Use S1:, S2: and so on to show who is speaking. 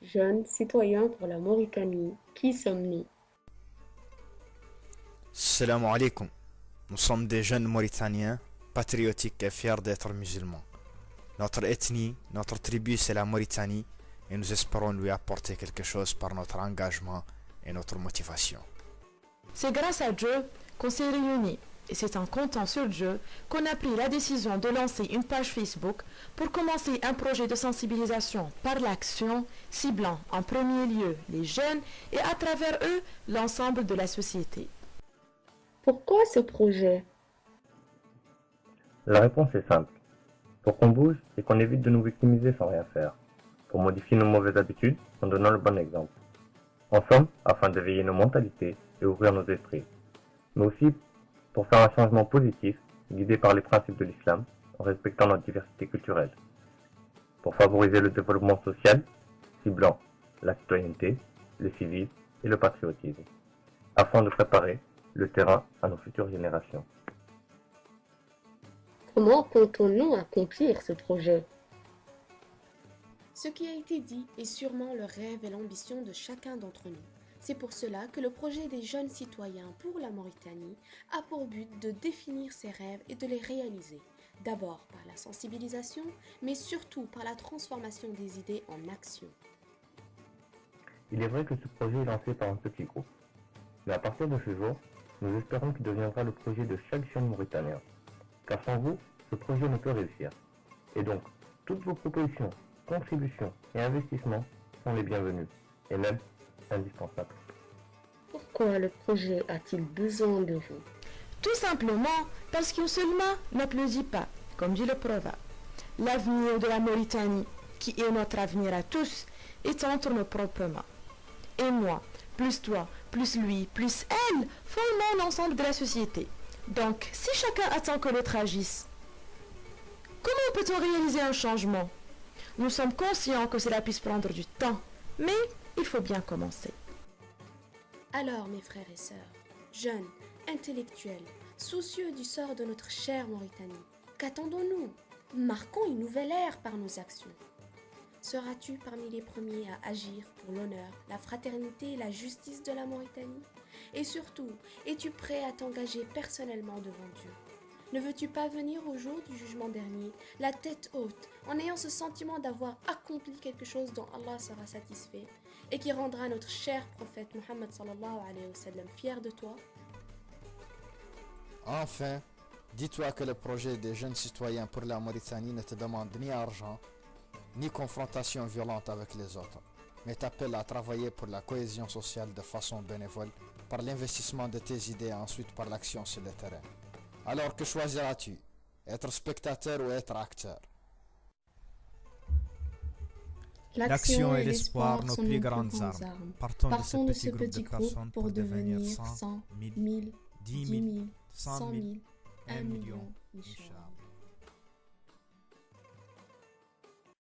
S1: Jeunes citoyens pour la Mauritanie, qui sommes-nous?
S2: Salam alaikum. Nous sommes des jeunes Mauritaniens, patriotiques et fiers d'être musulmans. Notre ethnie, notre tribu, c'est la Mauritanie et nous espérons lui apporter quelque chose par notre engagement et notre motivation.
S3: C'est grâce à Dieu qu'on s'est réunis et c'est en comptant sur Dieu qu'on a pris la décision de lancer une page Facebook pour commencer un projet de sensibilisation par l'action, ciblant en premier lieu les jeunes et à travers eux l'ensemble de la société.
S1: Pourquoi ce projet?
S4: La réponse est simple. Pour qu'on bouge et qu'on évite de nous victimiser sans rien faire. Pour modifier nos mauvaises habitudes en donnant le bon exemple. En somme, afin d'éveiller nos mentalités et ouvrir nos esprits. Mais aussi pour faire un changement positif, guidé par les principes de l'islam, en respectant notre diversité culturelle. Pour favoriser le développement social, ciblant la citoyenneté, le civisme et le patriotisme. Afin de préparer le terrain à nos futures générations.
S1: Comment comptons-nous accomplir ce projet?
S5: Ce qui a été dit est sûrement le rêve et l'ambition de chacun d'entre nous. C'est pour cela que le projet des jeunes citoyens pour la Mauritanie a pour but de définir ces rêves et de les réaliser. D'abord par la sensibilisation, mais surtout par la transformation des idées en action.
S4: Il est vrai que ce projet est lancé par un petit groupe. Mais à partir de ce jour, nous espérons qu'il deviendra le projet de chaque jeune Mauritanien. Car sans vous, ce projet ne peut réussir. Et donc, toutes vos propositions, contributions et investissements sont les bienvenus, et même indispensables.
S1: Pourquoi le projet a-t-il besoin de vous?
S3: Tout simplement parce qu'une seule main n'applaudit pas, comme dit le proverbe. L'avenir de la Mauritanie, qui est notre avenir à tous, est entre nos propres mains. Et moi, plus toi, plus lui, plus elle, formons l'ensemble de la société. Donc, si chacun attend que l'autre agisse, comment peut-on réaliser un changement? Nous sommes conscients que cela puisse prendre du temps, mais il faut bien commencer.
S5: Alors, mes frères et sœurs, jeunes, intellectuels, soucieux du sort de notre chère Mauritanie, qu'attendons-nous? Marquons une nouvelle ère par nos actions. Seras-tu parmi les premiers à agir pour l'honneur, la fraternité et la justice de la Mauritanie? Et surtout, es-tu prêt à t'engager personnellement devant Dieu? Ne veux-tu pas venir au jour du jugement dernier, la tête haute, en ayant ce sentiment d'avoir accompli quelque chose dont Allah sera satisfait et qui rendra notre cher prophète Muhammad sallallahu alayhi wa sallam fier de toi?
S2: Enfin, dis-toi que le projet des jeunes citoyens pour la Mauritanie ne te demande ni argent, ni confrontation violente avec les autres, mais t'appelle à travailler pour la cohésion sociale de façon bénévole, par l'investissement de tes idées et ensuite par l'action sur le terrain. Alors que choisiras-tu? Être spectateur ou être acteur?
S1: L'action et l'espoir, nos plus grandes armes. Partons de ce petit groupe pour devenir 100, 1000, 10 000, 100 000, 1 million, Inch'Allah.